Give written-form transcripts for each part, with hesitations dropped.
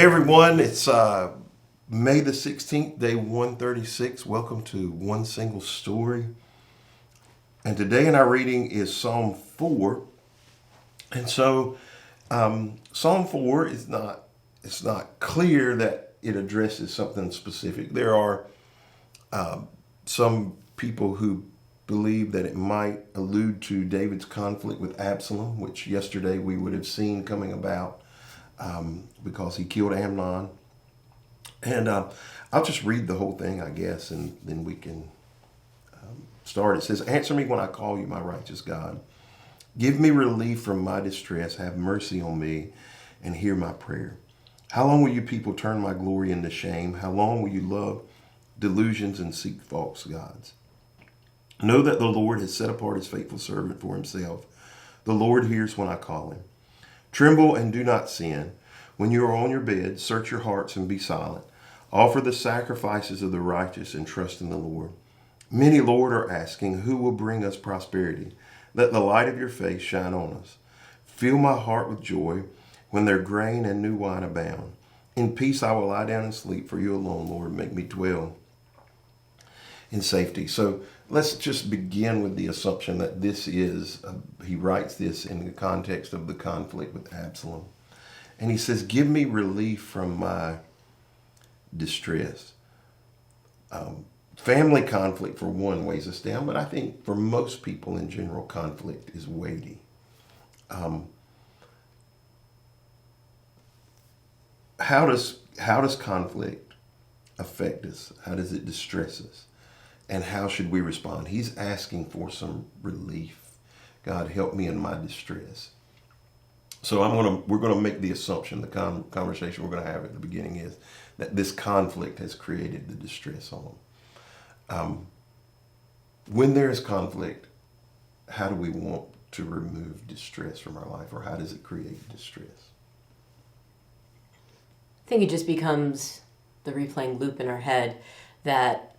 Hey everyone, it's May the 16th, day 136. Welcome to One Single Story. And today in our reading is Psalm 4. And so Psalm 4 is it's not clear that it addresses something specific. There are some people who believe that it might allude to David's conflict with Absalom, which yesterday we would have seen coming about because he killed Amnon. And I'll just read the whole thing, I guess, and then we can start. It says, "Answer me when I call you, my righteous God. Give me relief from my distress. Have mercy on me and hear my prayer. How long will you people turn my glory into shame? How long will you love delusions and seek false gods? Know that the Lord has set apart his faithful servant for himself. The Lord hears when I call him. Tremble and do not sin. When you are on your bed, search your hearts and be silent. Offer the sacrifices of the righteous and trust in the Lord. Many, Lord, are asking, who will bring us prosperity? Let the light of your face shine on us. Fill my heart with joy when their grain and new wine abound. In peace I will lie down and sleep, for you alone, Lord, make me dwell in safety." So let's just begin with the assumption that this is, he writes this in the context of the conflict with Absalom. And he says, give me relief from my distress. Family conflict, for one, weighs us down, but I think for most people in general, conflict is weighty. How does conflict affect us? How does it distress us? And how should we respond? He's asking for some relief. God, help me in my distress. So we're gonna make the assumption, the conversation we're gonna have at the beginning is that this conflict has created the distress on them. When there is conflict, how do we want to remove distress from our life, or how does it create distress? I think it just becomes the replaying loop in our head that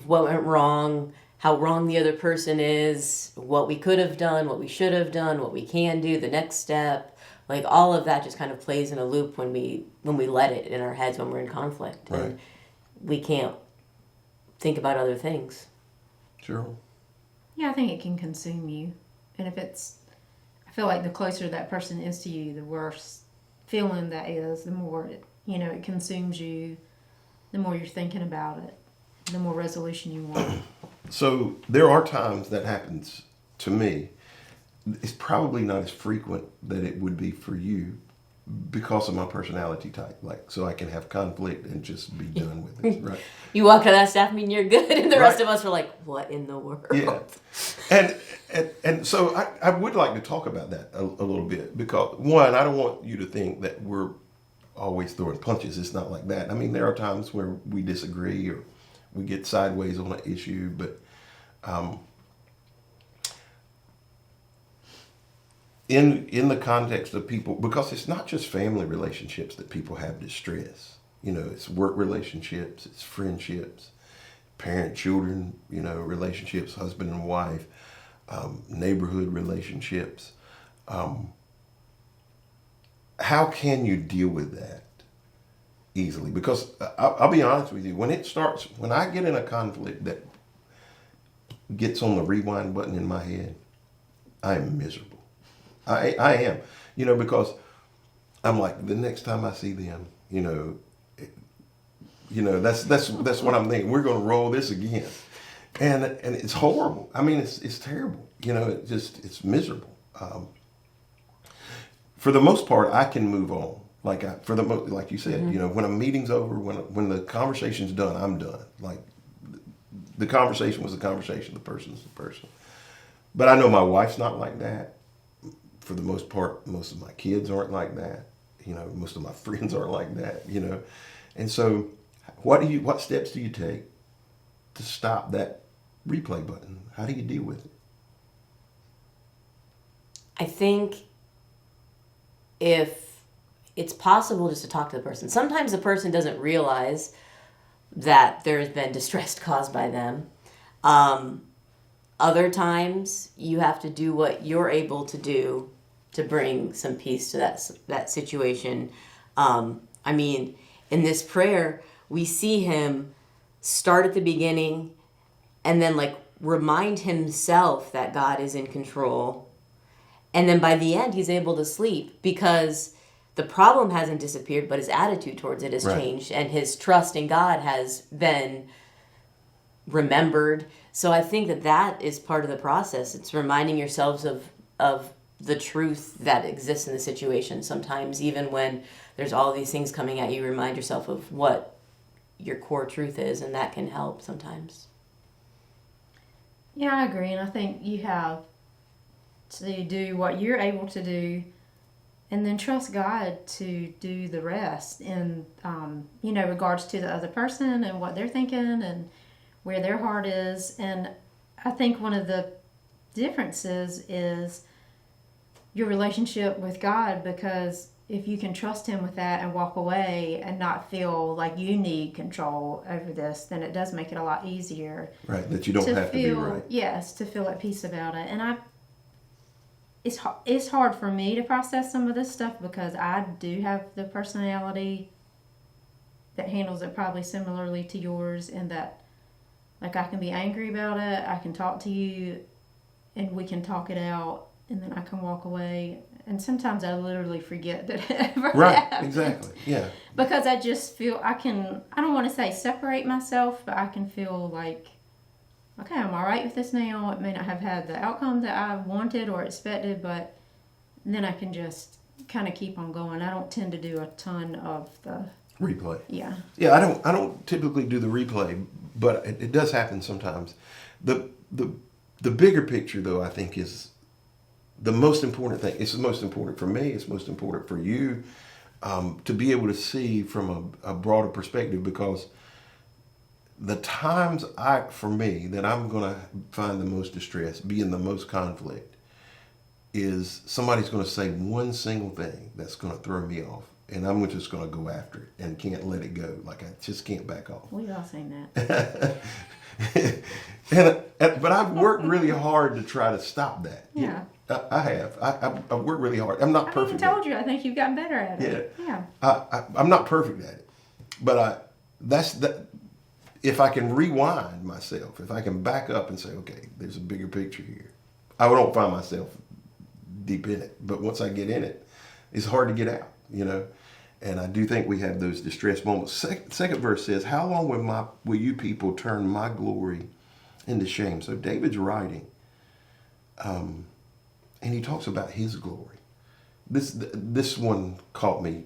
what went wrong, how wrong the other person is, what we could have done, what we should have done, what we can do, the next step. Like all of that just kind of plays in a loop when we let it in our heads when we're in conflict. Right. And we can't think about other things. Sheryl? Yeah, I think it can consume you. And I feel like the closer that person is to you, the worse feeling that is, the more it consumes you, the more you're thinking about it, the more resolution you want. So there are times that happens to me. It's probably not as frequent that it would be for you because of my personality type. Like, so I can have conflict and just be done with it, right? You walk to that staff meeting, you're good, and the rest of us are like, what in the world? Yeah. And so I would like to talk about that a little bit because, one, I don't want you to think that we're always throwing punches. It's not like that. I mean, there are times where we disagree or we get sideways on an issue, but in the context of people, because it's not just family relationships that people have distress. It's work relationships, it's friendships, parent-children, relationships, husband and wife, neighborhood relationships. How can you deal with that easily? Because I'll be honest with you, when I get in a conflict that gets on the rewind button in my head, I am miserable. I am, because I'm like, the next time I see them, that's what I'm thinking. We're going to roll this again, and it's horrible. I mean, it's terrible. It's miserable. For the most part, I can move on. Like you said, Mm-hmm. When a meeting's over, when the conversation's done, I'm done. Like the conversation was the conversation, the person's the person. But I know my wife's not like that. For the most part, most of my kids aren't like that. Most of my friends aren't like that. And so, what steps do you take to stop that replay button? How do you deal with it? I think if it's possible just to talk to the person. Sometimes the person doesn't realize that there has been distress caused by them. Other times you have to do what you're able to do to bring some peace to that situation. I mean, in this prayer, we see him start at the beginning and then like remind himself that God is in control. And then by the end, he's able to sleep because the problem hasn't disappeared, but his attitude towards it has changed, and his trust in God has been remembered. So I think that is part of the process. It's reminding yourselves of the truth that exists in the situation. Sometimes even when there's all these things coming at you, remind yourself of what your core truth is, and that can help sometimes. Yeah, I agree. And I think you have to do what you're able to do and then trust God to do the rest in, regards to the other person and what they're thinking and where their heart is. And I think one of the differences is your relationship with God, because if you can trust him with that and walk away and not feel like you need control over this, then it does make it a lot easier. Right, that you don't have to be right. Yes, to feel at peace about it. And it's hard for me to process some of this stuff because I do have the personality that handles it probably similarly to yours, in that like I can be angry about it, I can talk to you and we can talk it out, and then I can walk away. And sometimes I literally forget that it ever happened. Exactly, yeah. Because I just feel I don't want to say separate myself, but I can feel like, okay, I'm all right with this now. It may not have had the outcome that I wanted or expected, but then I can just kind of keep on going. I don't tend to do a ton of the replay. Yeah. Yeah, I don't typically do the replay, but it does happen sometimes. The bigger picture, though, I think is the most important thing. It's the most important for me. It's most important for you, to be able to see from a broader perspective, because the times for me that I'm going to find the most distress, be in the most conflict, is somebody's going to say one single thing that's going to throw me off, and I'm just going to go after it and can't let it go. Like I just can't back off. We've all seen that. But I've worked really hard to try to stop that. Yeah. I have. I've worked really hard. I'm not perfect. I told you. I think you've gotten better at it. Yeah. I'm not perfect at it, but if I can rewind myself, if I can back up and say, okay, there's a bigger picture here, I don't find myself deep in it. But once I get in it, it's hard to get out, And I do think we have those distress moments. Second verse says, how long will you people turn my glory into shame? So David's writing, and he talks about his glory. This one caught me,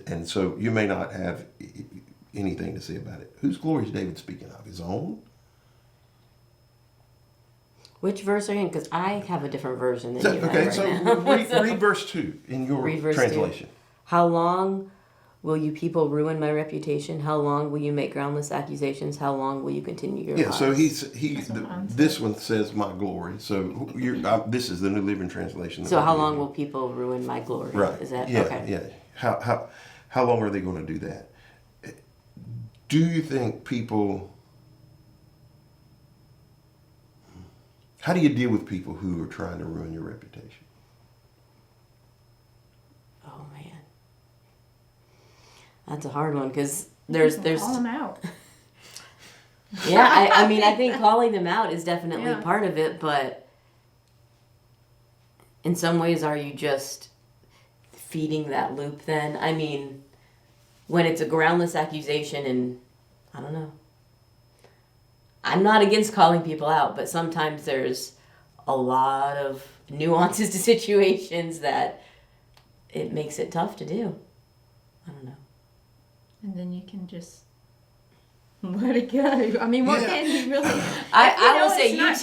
and so you may not have anything to say about it. Whose glory is David speaking of? His own? Which verse are you in? Because I have a different version than you have Okay, right so now. read verse 2 in your verse translation. 2. How long will you people ruin my reputation? How long will you make groundless accusations? How long will you continue your lies? So this one says my glory. So this is the New Living Translation. So how long will people ruin my glory? Right. Is that okay? Yeah. How long are they going to do that? Do you think people? How do you deal with people who are trying to ruin your reputation? Oh man, that's a hard one because there's call them out. Yeah, I mean, I think calling them out is definitely part of it, but in some ways, are you just feeding that loop then? I mean, when it's a groundless accusation, and I don't know. I'm not against calling people out, but sometimes there's a lot of nuances to situations that it makes it tough to do. I don't know. And then you can just let it go. I mean, what can you really? I will say you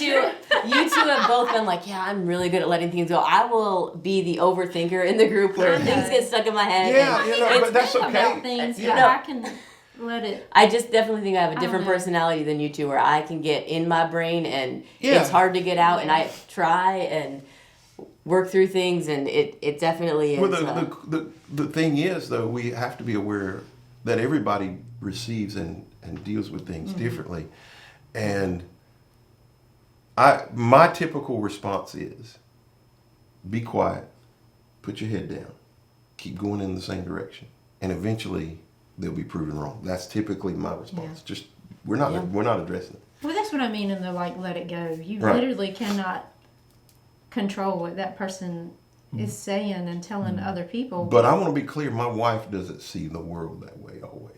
two have both been like, yeah, I'm really good at letting things go. I will be the overthinker in the group where things get stuck in my head. Yeah, but that's okay. About things, but I can let it. I just definitely think I have a different personality than you two, where I can get in my brain and it's hard to get out, and I try and work through things, and it definitely is. Well, the thing is, though, we have to be aware that everybody receives and deals with things differently. And my typical response is, be quiet, put your head down, keep going in the same direction. and eventually they'll be proven wrong. That's typically my response. Yeah. Just we're not addressing it. Well, that's what I mean in the let it go. You Right. literally cannot control what that person is saying and telling other people. But I want to be clear. My wife doesn't see the world that way always.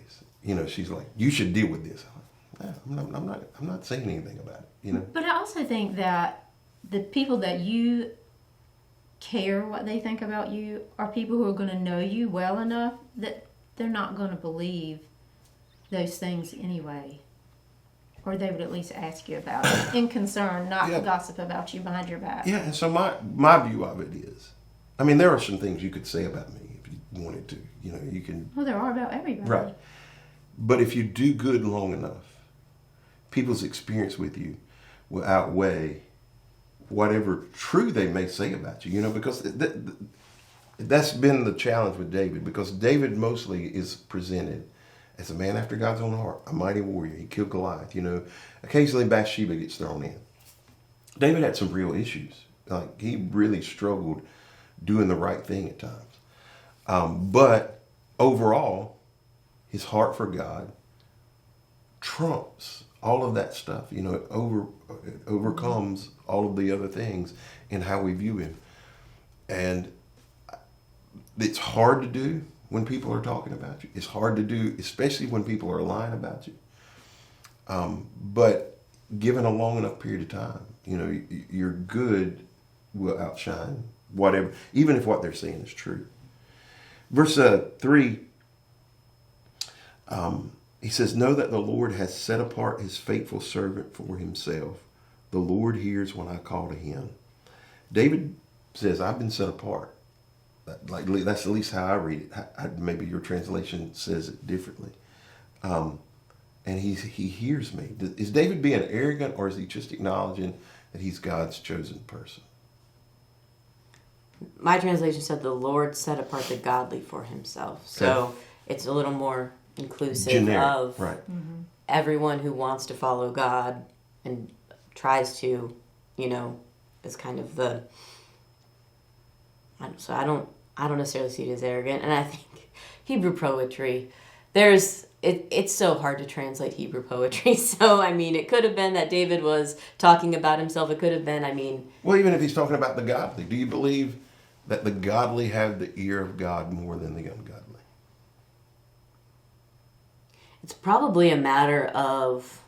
She's like, you should deal with this. I'm not saying anything about it. But I also think that the people that you care what they think about you are people who are going to know you well enough that they're not going to believe those things anyway. Or they would at least ask you about it in concern, not gossip about you behind your back. Yeah, and so my view of it is, there are some things you could say about me if you wanted to. You can. Well, there are about everybody. Right. But if you do good long enough, people's experience with you will outweigh whatever true they may say about you. Because that's been the challenge with David. Because David mostly is presented as a man after God's own heart, a mighty warrior. He killed Goliath. Occasionally Bathsheba gets thrown in. David had some real issues. Like, he really struggled doing the right thing at times. But overall, his heart for God trumps all of that stuff. It overcomes all of the other things in how we view him. And it's hard to do when people are talking about you. It's hard to do, especially when people are lying about you. But given a long enough period of time, your good will outshine whatever, even if what they're saying is true. Verse 3, he says, know that the Lord has set apart his faithful servant for himself. The Lord hears when I call to him. David says, I've been set apart. That's at least how I read it. Maybe your translation says it differently. And he hears me. Is David being arrogant, or is he just acknowledging that he's God's chosen person? My translation said the Lord set apart the godly for himself. So it's a little more inclusive Generic, of right. everyone who wants to follow God and tries to, is kind of the... So I don't necessarily see it as arrogant. And I think Hebrew poetry, it's so hard to translate Hebrew poetry. So, it could have been that David was talking about himself. It could have been, Well, even if he's talking about the godly, do you believe that the godly have the ear of God more than the ungodly? It's probably a matter of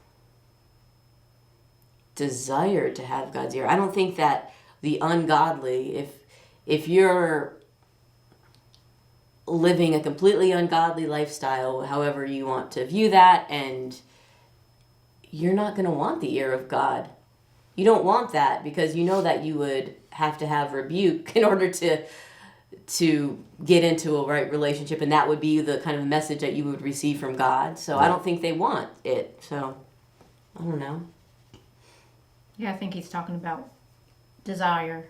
desire to have God's ear. I don't think that the ungodly, if you're living a completely ungodly lifestyle, however you want to view that, and you're not going to want the ear of God. You don't want that because you know that you would have to have rebuke in order to get into a right relationship, and that would be the kind of message that you would receive from God. So right. I don't think they want it. So I don't know. Yeah, I think he's talking about desire.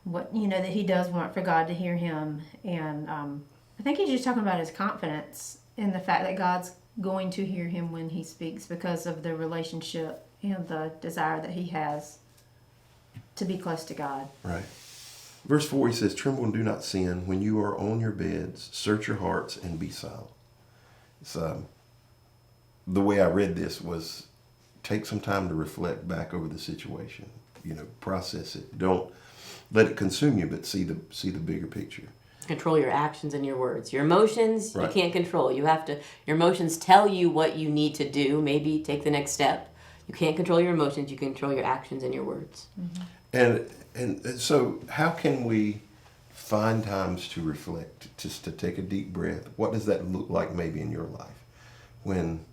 What that he does want for God to hear him, and I think he's just talking about his confidence in the fact that God's going to hear him when he speaks because of the relationship and the desire that he has to be close to God. Right. Verse 4, he says, tremble and do not sin. When you are on your beds, search your hearts and be silent. It's, the way I read this was take some time to reflect back over the situation. Process it. Don't let it consume you, but see the bigger picture. Control your actions and your words. Your emotions, right. You can't control. Your emotions tell you what you need to do. Maybe take the next step. You can't control your emotions. You can control your actions and your words. Mm-hmm. And so how can we find times to reflect, just to take a deep breath? What does that look like maybe in your life when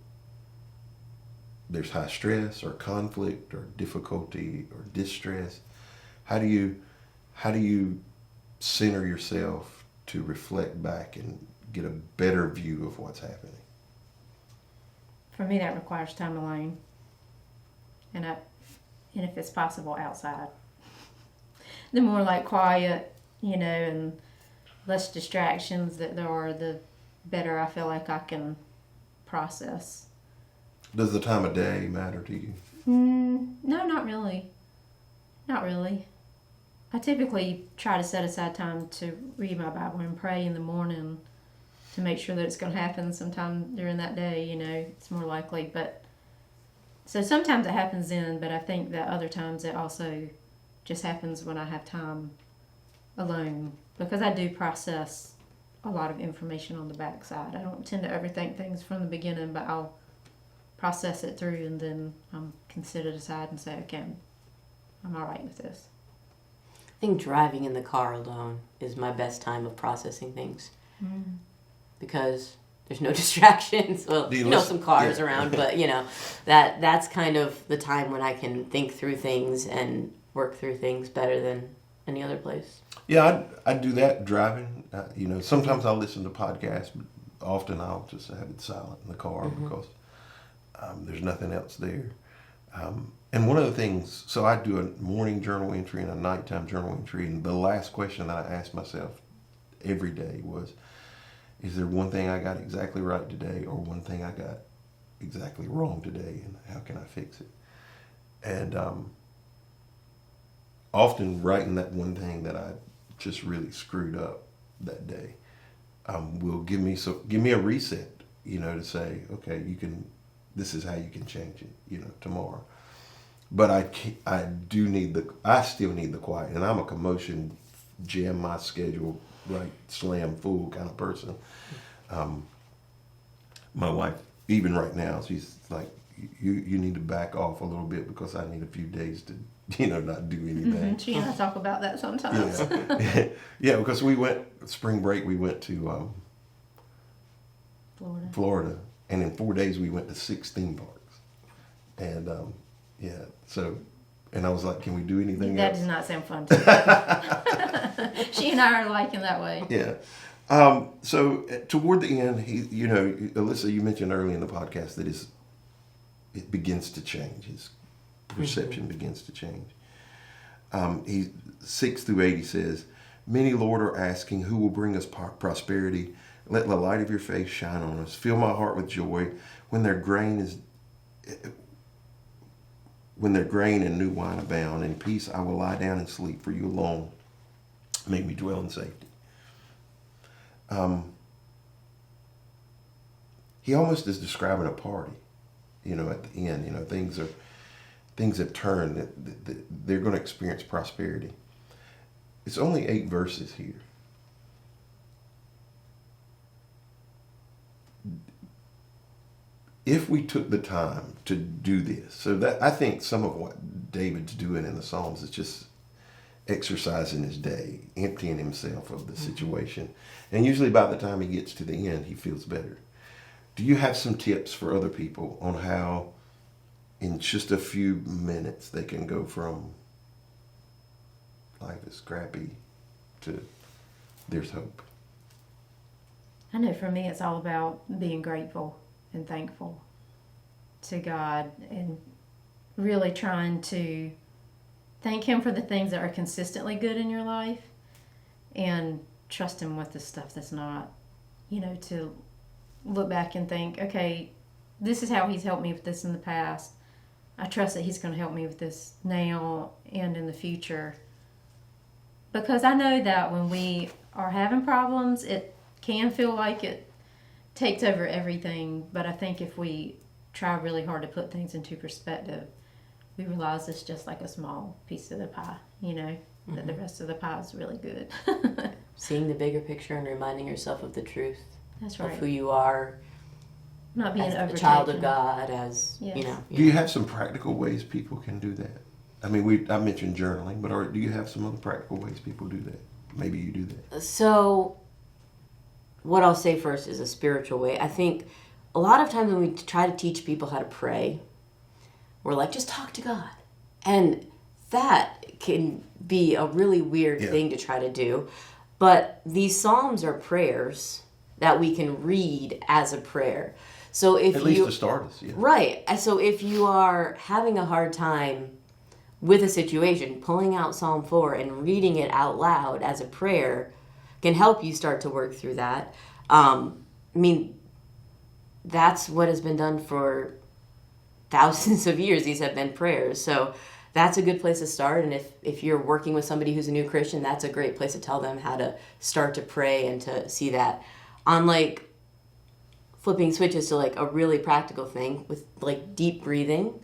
there's high stress or conflict or difficulty or distress? How do you center yourself to reflect back and get a better view of what's happening? For me, that requires time alone, and if it's possible, outside. The more like quiet, and less distractions that there are, the better I feel like I can process. Does the time of day matter to you? No, not really. Not really. I typically try to set aside time to read my Bible and pray in the morning to make sure that it's going to happen sometime during that day. It's more likely. But so sometimes it happens then, but I think that other times it also just happens when I have time alone, because I do process a lot of information on the backside. I don't tend to overthink things from the beginning, but I'll process it through and then consider it aside and say, okay, I'm all right with this. I think driving in the car alone is my best time of processing things. Because there's no distractions. Well, some cars around, but that's kind of the time when I can think through things and work through things better than any other place. Yeah, I do that driving. Sometimes I'll listen to podcasts, but often I'll just have it silent in the car because there's nothing else there. And one of the things, so I do a morning journal entry and a nighttime journal entry, and the last question that I asked myself every day was, is there one thing I got exactly right today or one thing I got exactly wrong today, and how can I fix it? And often writing that one thing that I just really screwed up that day will give me a reset, to say, okay, this is how you can change it, tomorrow. But I still need the quiet, and I'm a commotion, jam my schedule, right, slam full kind of person. My wife, even right now, she's like, you need to back off a little bit because I need a few days to, not do anything. She and I talk about that sometimes. Yeah, because spring break, we went to Florida, and in 4 days we went to 6 theme parks. And and I was like, can we do anything That else? does not sound fun to me. She and I are alike in that way. Yeah. So toward the end, Alyssa, you mentioned early in the podcast that it begins to change. His perception begins to change. 6-8, he says, many, Lord, are asking, who will bring us prosperity? Let the light of your face shine on us. Fill my heart with joy when their grain and new wine abound. In peace I will lie down and sleep, for you alone make me dwell in safety. He almost is describing a party, at the end. Things have turned. That they're going to experience prosperity. It's only 8 verses here. If we took the time to do this, so that I think some of what David's doing in the Psalms is just exercising his day, emptying himself of the situation. And usually by the time he gets to the end, he feels better. Do you have some tips for other people on how in just a few minutes they can go from life is crappy to there's hope? I know for me it's all about being grateful and thankful to God and really trying to thank Him for the things that are consistently good in your life and trust Him with the stuff that's not. To look back and think, okay, this is how He's helped me with this in the past. I trust that He's going to help me with this now and in the future. Because I know that when we are having problems, it can feel like it takes over everything. But I think if we try really hard to put things into perspective, we realize it's just like a small piece of the pie, that the rest of the pie is really good. Seeing the bigger picture and reminding yourself of the truth. That's right. Of who you are. Not being as a child of God, as, Yes. Do you have some practical ways people can do that? I mean, I mentioned journaling, but do you have some other practical ways people do that? Maybe you do that. So, what I'll say first is a spiritual way. I think a lot of times when we try to teach people how to pray, we're like, just talk to God. And that can be a really weird thing to try to do. But these Psalms are prayers that we can read as a prayer. So if at least to start us, yeah. Right. So if you are having a hard time with a situation, pulling out Psalm 4 and reading it out loud as a prayer can help you start to work through that. That's what has been done for thousands of years. These have been prayers. So that's a good place to start. And if you're working with somebody who's a new Christian, that's a great place to tell them how to start to pray and to see that. On like flipping switches to like a really practical thing with like deep breathing,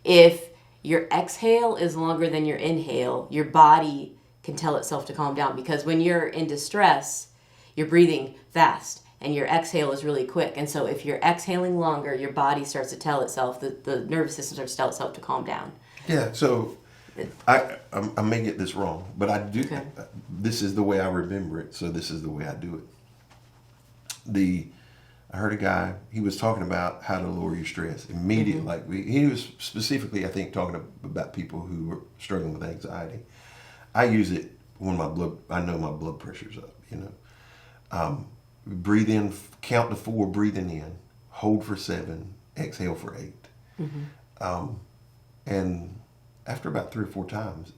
if your exhale is longer than your inhale, your body can tell itself to calm down, because when you're in distress, you're breathing fast and your exhale is really quick. And so if you're exhaling longer, your body starts to tell itself, the nervous system starts to tell itself to calm down. Yeah, so I may get this wrong, but I do. Okay. This is the way I remember it, so this is the way I do it. I heard a guy, he was talking about how to lower your stress immediately. He was specifically, I think, talking about people who were struggling with anxiety. I use it when I know my blood pressure's up, breathe in, count to 4, breathing in, hold for 7, exhale for 8. And after about 3 or 4 times,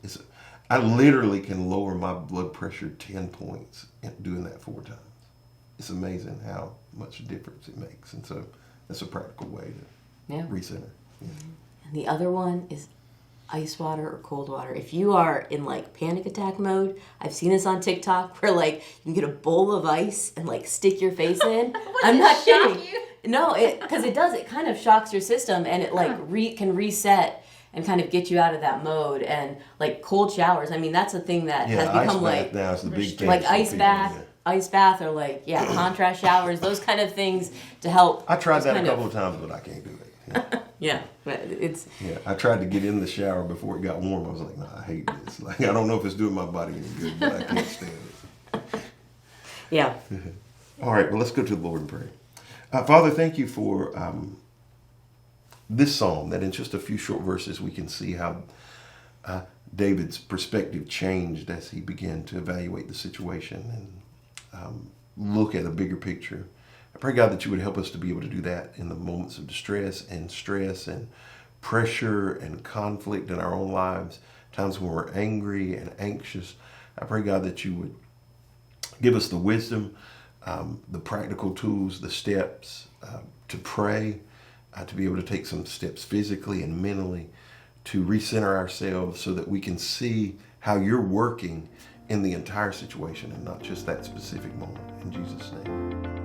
I literally can lower my blood pressure 10 points doing that 4 times. It's amazing how much difference it makes. And so that's a practical way to recenter. Yeah. And the other one is ice water or cold water. If you are in like panic attack mode, I've seen this on TikTok where like you can get a bowl of ice and like stick your face in. I'm not kidding. No, because it does. It kind of shocks your system, and it like can reset and kind of get you out of that mode. And like cold showers, I mean, that's a thing that has become like now is the big thing. Like ice bath, or like contrast showers, those kind of things to help. I tried that a couple of times, but I can't do it. Yeah, but it's. Yeah, I tried to get in the shower before it got warm. I was like, I hate this. Like, I don't know if it's doing my body any good, but I can't stand it. Yeah. All right, well, let's go to the Lord and pray. Father, thank you for this psalm, that in just a few short verses we can see how David's perspective changed as he began to evaluate the situation and look at a bigger picture. I pray, God, that you would help us to be able to do that in the moments of distress and stress and pressure and conflict in our own lives, times when we're angry and anxious. I pray, God, that you would give us the wisdom, the practical tools, the steps to pray, to be able to take some steps physically and mentally to recenter ourselves so that we can see how you're working in the entire situation and not just that specific moment. In Jesus' name.